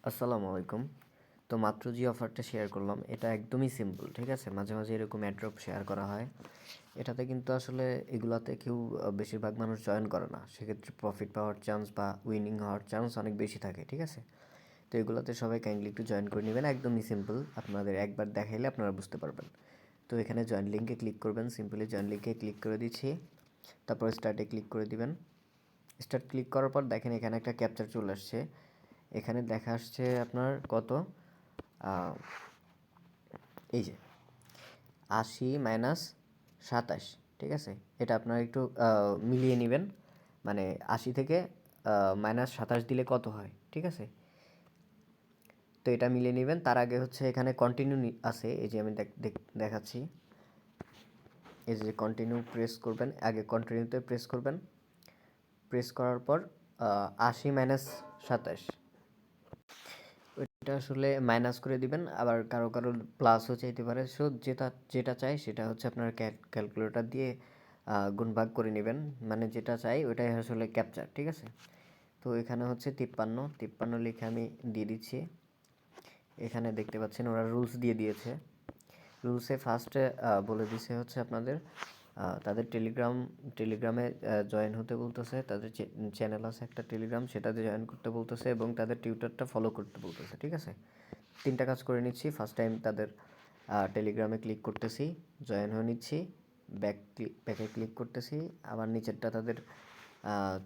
আসসালামু আলাইকুম। তো মাত্র যে অফারটা শেয়ার করলাম এটা একদমই সিম্পল, ঠিক আছে? মাঝে মাঝে এরকম অ্যাড্রপ শেয়ার করা হয়। এটাতে কিন্তু আসলে এগুলাতে কেউ বেশিরভাগ মানুষ জয়েন করে না। সেক্ষেত্রে প্রফিট পাওয়ার চান্স বা উইনিং হওয়ার চান্স অনেক বেশি থাকে, ঠিক আছে? তো এগুলাতে সবাই কাইন্ডলি একটু জয়েন করে নেবেন। একদমই সিম্পল, আপনাদের একবার দেখাইলে আপনারা বুঝতে পারবেন। তো এখানে জয়েন লিঙ্কে ক্লিক করবেন, সিম্পলি জয়েন লিঙ্কে ক্লিক করে দিচ্ছি। তারপর স্টার্টে ক্লিক করে দিবেন। স্টার্ট ক্লিক করার পর দেখেন এখানে একটা ক্যাপচার চলে আসছে। এখানে দেখা আসছে আপনার কত, এই যে 80 - 27, ঠিক আছে? এটা আপনারা একটু মিলিয়ে নেবেন, মানে 80 থেকে -27 দিলে কত হয়, ঠিক আছে? তো এটা মিলিয়ে নেবেন। তার আগে হচ্ছে এখানে কন্টিনিউ আছে, এই যে আমি দেখাচ্ছি। এই যে কন্টিনিউ প্রেস করবেন, আগে কন্টিনিউতে প্রেস করবেন। প্রেস করার পর 80 - 27 ওইটা আসলে মাইনাস করে দিবেন। আবার কারো কারো প্লাসও চাইতে পারে। সো যেটা যেটা চাই সেটা হচ্ছে আপনার ক্যালকুলেটর দিয়ে গুণ ভাগ করে নেবেন। মানে যেটা চাই ওইটাই আসলে ক্যাপচার, ঠিক আছে? তো এখানে হচ্ছে 53 লিখে আমি দিয়ে দিচ্ছি। এখানে দেখতে পাচ্ছেন ওরা রুলস দিয়ে দিয়েছে। রুলসে ফার্স্টে বলে দিছে হচ্ছে আপনাদের তাদের টেলিগ্রামে জয়েন হতে বলতেছে। তাদের চ্যানেল আছে একটা টেলিগ্রাম, সেটাতে জয়েন করতে বলতেছে এবং তাদের টিউটারটা ফলো করতে বলতেছে, ঠিক আছে? 3টা কাজ করে নিচ্ছি। ফার্স্ট টাইম তাদের টেলিগ্রামে ক্লিক করতেছি, জয়েন হয়ে নিচ্ছি, ব্যাকে ক্লিক করতেছি। আবার নিচেরটা তাদের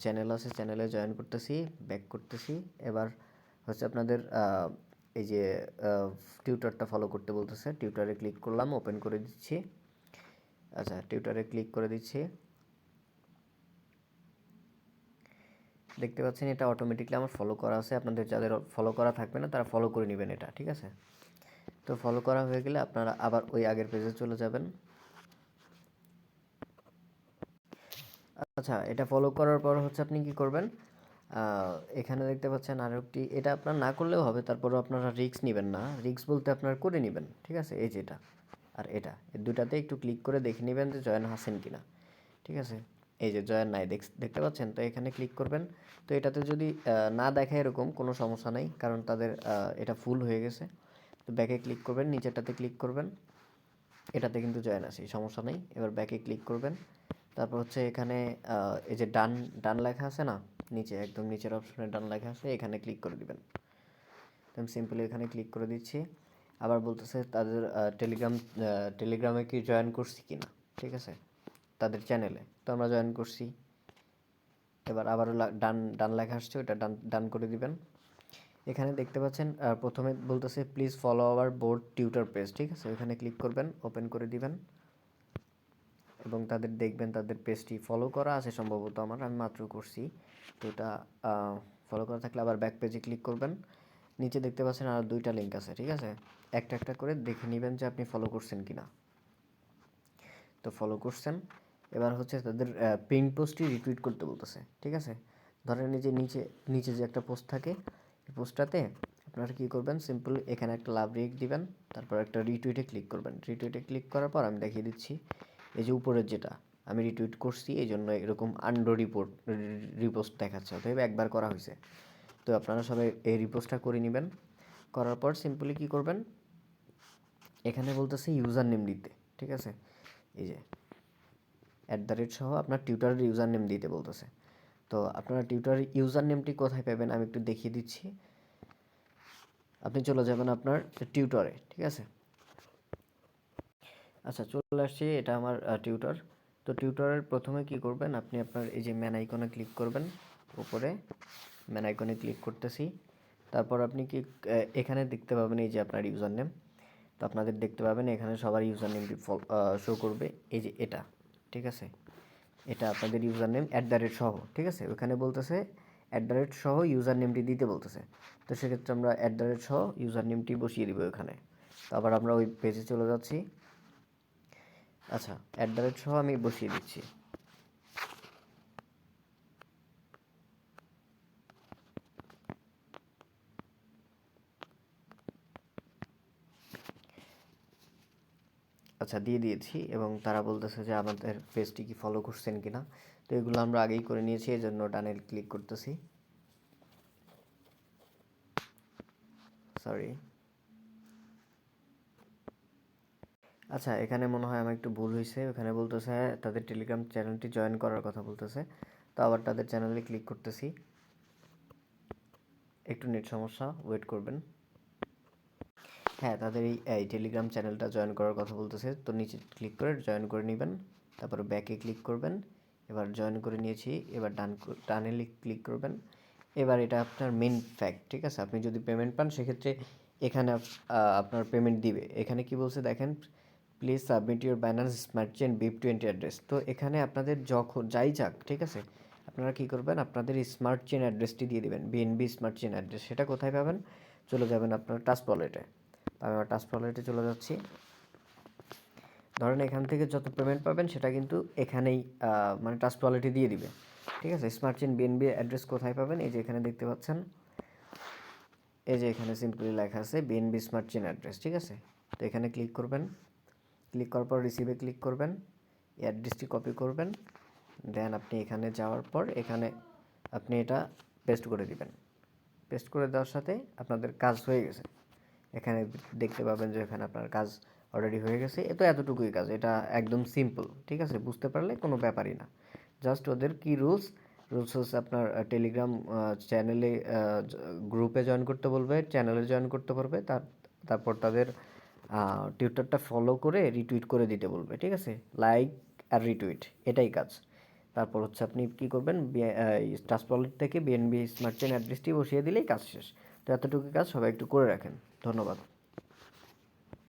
চ্যানেল আছে, চ্যানেলে জয়েন করতেছি, ব্যাক করতেছি। এবার হচ্ছে আপনাদের এই যে টিউটারটা ফলো করতে বলতেছে, টিউটারে ক্লিক করলাম, ওপেন করে দিচ্ছি। আচ্ছা, টিউটারে ক্লিক করে দিচ্ছি। দেখতে পাচ্ছেন এটা অটোমেটিকলি আমার ফলো করা আছে। আপনাদের যাদের ফলো করা থাকবে না তারা ফলো করে নেবেন এটা, ঠিক আছে? তো ফলো করা হয়ে গেলে আপনারা আবার ওই আগের পেজে চলে যাবেন। আচ্ছা, এটা ফলো করার পর হচ্ছে আপনি কি করবেন, এখানে দেখতে পাচ্ছেন আরও একটি, এটা আপনার না করলেও হবে, তারপরেও আপনারা রিস্ক নেবেন না। রিস্ক বলতে আপনারা করে নেবেন, ঠিক আছে? এই যে এটা আর এটা, এই দুটাতে একটু ক্লিক করে দেখে নেবেন যে জয়েন আছেন কিনা, ঠিক আছে? এই যে জয়েন নাই দেখতে পাচ্ছেন, তো এখানে ক্লিক করবেন। তো এটাতে যদি না দেখায় এরকম কোনো সমস্যা নাই, কারণ তাদের এটা ফুল হয়ে গেছে। তো ব্যাকে ক্লিক করবেন, নিচেরটাতে ক্লিক করবেন, এটাতে কিন্তু জয়েন আছে, সমস্যা নেই। এবার ব্যাকে ক্লিক করবেন। তারপর হচ্ছে এখানে এই যে ডান ডান লেখা আছে না, নিচে একদম নিচের অপশনে ডান লেখা আছে, এখানে ক্লিক করে দিবেন। তো আমি সিম্পলি এখানে ক্লিক করে দিচ্ছি। আবার বলতেছে তাদের টেলিগ্রামে কি জয়েন করছি কিনা, ঠিক আছে? তাদের চ্যানেলে তো আমরা জয়েন করছি। এবার আবারও ডান ডান লেখা আসছে, ওটা ডান ডান করে দিবেন। এখানে দেখতে পাচ্ছেন প্রথমে বলতেছে please follow our board tutor page, ঠিক আছে? ওখানে ক্লিক করবেন, ওপেন করে দিবেন এবং তাদের দেখবেন তাদের পেজটি ফলো করা আছে সম্ভবত। আমি মাত্র করছি, তো এটা ফলো করা থাকলে আবার ব্যাক পেজে ক্লিক করবেন। নিচে দেখতে পাচ্ছেন আর 2টা লিঙ্ক আছে, ঠিক আছে? একটা একটা করে দেখে নেবেন যে আপনি ফলো করছেন কিনা। তো ফলো করছেন। এবার হচ্ছে তাদের পিন পোস্টটি রিটুইট করতে বলতেছে, ঠিক আছে? ধরেন এই যে নিচে নিচে যে একটা পোস্ট থাকে, এই পোস্টটাতে আপনারা কী করবেন, সিম্পল এখানে একটা লাভ রিয়েক্ট দিবেন, তারপর একটা রিটুইটে ক্লিক করবেন। রিটুইটে ক্লিক করার পর আমি দেখিয়ে দিচ্ছি, এই যে উপরের যেটা আমি রিটুইট করছি, এই জন্য এরকম আন্ডো রিপোস্ট দেখাচ্ছে, অতএব একবার করা হয়েছে। তো আপনারা সবাই এই রিপোস্টটা করে নেবেন। করার পর সিম্পলি কী করবেন, এখানে বলতেছে ইউজার নেম দিতে, ঠিক আছে? এই যে সহ আপনার টিউটারের ইউজার নেম দিতে বলতেছে। তো আপনারা টিউটারের ইউজার নেমটি কোথায় পাবেন আমি একটু দেখিয়ে দিচ্ছি। আপনি চলে যাবেন আপনার টিউটরে, ঠিক আছে? আচ্ছা, চলে আসছি, এটা আমার টিউটর। তো টিউটরের প্রথমে কি করবেন, আপনি আপনার এই যে ম্যান আইকনে ক্লিক করবেন, উপরে ম্যান আইকনে ক্লিক করতেছি। তারপর আপনি কি এখানে দেখতে পাবেন এই যে আপনার ইউজার নেম। তো আপনাদের দেখতে পাবেন এখানে সবার ইউজার নেমটি শো করবে, এই যে এটা, ঠিক আছে? এটা আপনাদের ইউজার নেম সহ, ঠিক আছে? ওখানে বলতেছে সহ ইউজার নেমটি দিতে বলতেছে। তো সেক্ষেত্রে আমরা সহ ইউজার নেমটি বসিয়ে দিব এখানে। তো আবার আমরা ওই পেজে চলে যাচ্ছি। আচ্ছা, সহ আমি বসিয়ে দিচ্ছি। আচ্ছা, দিয়ে দিয়েছি এবং তারা বলতেছে যে আমাদের পেজটি কি ফলো করছেন কিনা। তো এগুলো আমরা আগেই করে নিয়েছি, এই জন্য ডানে ক্লিক করতেছি। সরি। আচ্ছা, এখানে মনে হয় আমার একটু ভুল হয়েছে। ওখানে বলতেছে তাদের টেলিগ্রাম চ্যানেলটি জয়েন করার কথা বলতেছে। তো আবার তাদের চ্যানেলে ক্লিক করতেছি। একটু নেট সমস্যা, ওয়েট করবেন। হ্যাঁ, তাদের এই টেলিগ্রাম চ্যানেলটা জয়েন করার কথা বলতেছে। তো নিচে ক্লিক করে জয়েন করে নেবেন। তারপরে ব্যাকে ক্লিক করবেন। এবার জয়েন করে নিয়েছি। এবার ডানে ক্লিক করবেন। এবার এটা আপনার মেন ফ্যাক্ট, ঠিক আছে? আপনি যদি পেমেন্ট পান সেক্ষেত্রে এখানে আপনার পেমেন্ট দিবে। এখানে কি বলছে দেখেন, please submit your Binance smart chain BIP20 address. তো এখানে আপনাদের যখন যাই যাক, ঠিক আছে, আপনারা কী করবেন, আপনাদের স্মার্ট চেইন অ্যাড্রেসটি দিয়ে দেবেন, বিএনবি স্মার্ট চেইন অ্যাড্রেস। সেটা কোথায় পাবেন? চলে যাবেন আপনার টাস্ক ওয়ালেটে। আমি আমার টাস্ক ওয়ালেটে চলে যাচ্ছি। ধরেন এখান থেকে যত পেমেন্ট পাবেন সেটা কিন্তু এখানেই মানে টাস্ক ওয়ালেটে দিয়ে দিবে, ঠিক আছে? স্মার্ট চেইন বিএনবি অ্যাড্রেস কোথায় পাবেন? এই যে এখানে দেখতে পাচ্ছেন, এই যে এখানে সিম্পলি লেখা আছে বিএনবি স্মার্ট চেইন অ্যাড্রেস, ঠিক আছে? তো এখানে ক্লিক করবেন। ক্লিক করার পর রিসিভে ক্লিক করবেন, এই অ্যাড্রেসটি কপি করবেন, দেন আপনি এখানে যাওয়ার পর এখানে আপনি এটা পেস্ট করে দিবেন। পেস্ট করে দেওয়ার সাথে আপনাদের কাজ হয়ে গেছে। এখানে দেখতে পাবেন যে এখানে আপনার কাজ অলরেডি হয়ে গেছে। এতটুকুই কাজ, এটা একদম সিম্পল, ঠিক আছে? বুঝতে পারলে কোনো ব্যাপারই না। জাস্ট ওদের কি রুলস হচ্ছে আপনার টেলিগ্রাম চ্যানেলে গ্রুপে জয়েন করতে বলবে, চ্যানেলে জয়েন করতে পারবে, তারপর তাদের টুইটারটা ফলো করে রিটুইট করে দিতে বলবে, ঠিক আছে? লাইক আর রিটুইট, এটাই কাজ। তারপর হচ্ছে আপনি কী করবেন, টাস্ক ওয়ালেট থেকে বিএনবি স্মার্ট চেইন অ্যাড্রেসটি বসিয়ে দিলেই কাজ শেষ। তো এতটুকু কাজ সবাই একটু করে রাখেন। ধন্যবাদ।